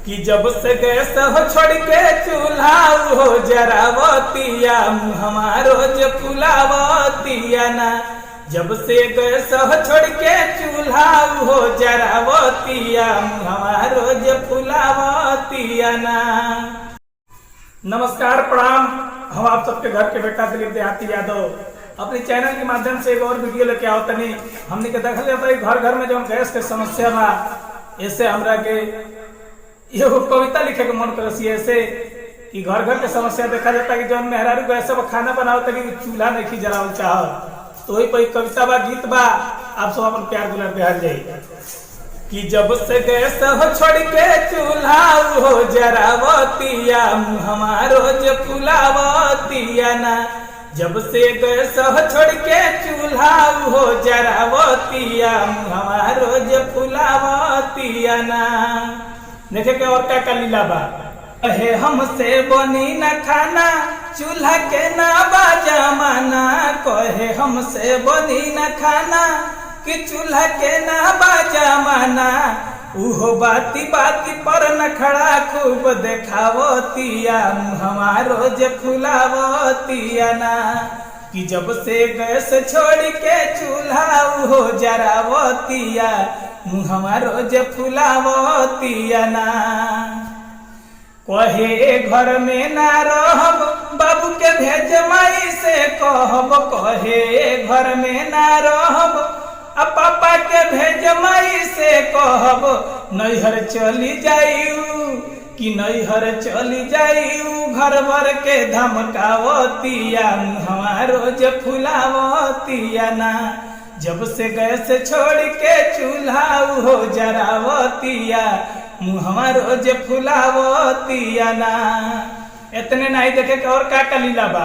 कि जब से गैस हो छोड़ के चूल्हा हो जरावतिया हमारो जो फुलावतिया ना। जब से गैस हो छोड़ के चूल्हा हो जरावतिया हमारो जो फुलावतिया ना। नमस्कार प्रणाम, हम आप सबके घर के बेटा दिलीप देहाती यादव अपने चैनल के माध्यम से एक और वीडियो लेके आओ तनी। हमने के देखल जाता है घर घर में जो गैस के समस्या बा, ऐसे हमरा के एगो कविता लिखे के मन करसी ऐसे कि घर घर के समस्या देखा जाता है कि जौन मेहरारू गैस पर खाना बनाओ तनी चूल्हा नहीं जलावल चाह, तो वही पर कविता बा, गीत बा, आप सब अपन प्यार दुलार बिहार जाए। कि जब से गैस हो छोड़ के चूल्हा हो जरावतिया हमारो जो फुलावतिया ना। जब से गैस हो छोड़ के चूल्हा हो जरावतिया हमारो जो फुलावतिया ना। देखे के और क्या लीला बा, कहे हमसे बनी न खाना चूल्हा के ना बाजमाना। कहे हमसे बनी न खाना कि चूल्हा के ना बाजमाना। उहो बाती बाती पर न खड़ा खूब देखावतिया हमारो जे फुलावतिया ना। कि जब से गैस छोड़ के चूल्हा हो जरावतिया हमारो जे फुलावतिया ना। कहे घर में ना रहब बाबू के भेज माई से कहब। कहे घर में ना रहब आ पापा के भेज माई से कहब। नैहर चली जाइयू कि नैहर चली जाइयू घर भर के धमकावतिया हमारो जे फुलावतिया ना। जब से गैस छोड़ के चूल्हा हो जरावतिया हमारो जे फुलावतिया ना। इतने नहीं देखे के और का लीला बा,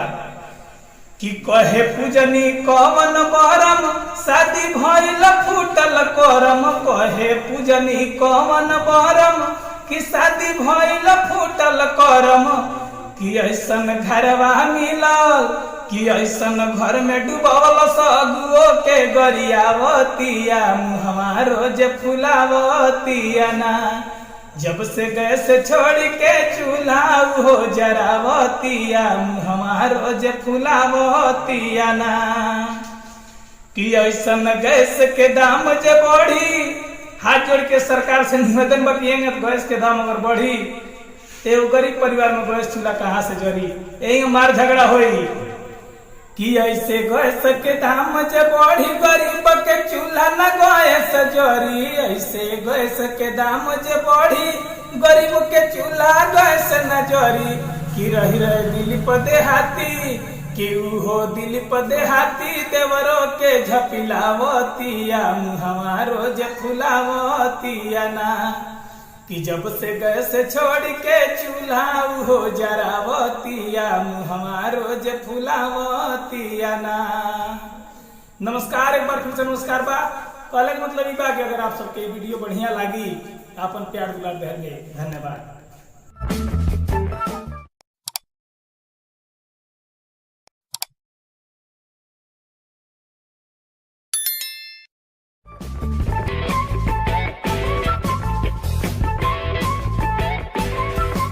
कि कहे पूजनी कवन बरम शादी भइल फूटल करम। कहे पूजनी कवन बरम कि शादी भइल फूटल करम। कि ऐसन घरवा मिलल कि ऐसन घर में डूबल सगुओ के गरियावतिया हमारो जे फुलावतिया ना। जब से गैस छोड़ के चूल्हा हो जरावतिया हमारो जे फुलावतिया ना। कि ऐसन गैस के दाम जे बढ़ी, हाथ जोड़ के सरकार से निवेदन बतिएंगे तो गैस के दाम अगर बढ़ी तो गरीब परिवार में गैस चूल्हा कहाँ से जरी, यही मार झगड़ा होई। कि ऐसे गैस के दाम जे बढ़ी गरीब के चूल्हा न गैस जरी। ऐसे गैस के दाम जे बढ़ी गरीब के चूल्हा गैस न जरी। कि रही रहे दिलीप देहाती कि उहो दिलीप देहाती देवरो के झपिलावतिया हमारो जे फुलावतिया ना। कि जब से गैस छोड़ के चूल्हा हो जरावतिया हमारो जे फुलावतिया ना। नमस्कार, एक बार फिर से नमस्कार बा। कहले मतलब ई बा कि अगर आप सबके वीडियो बढ़िया लगी अपन प्यार दुलार दे, धन्यवाद।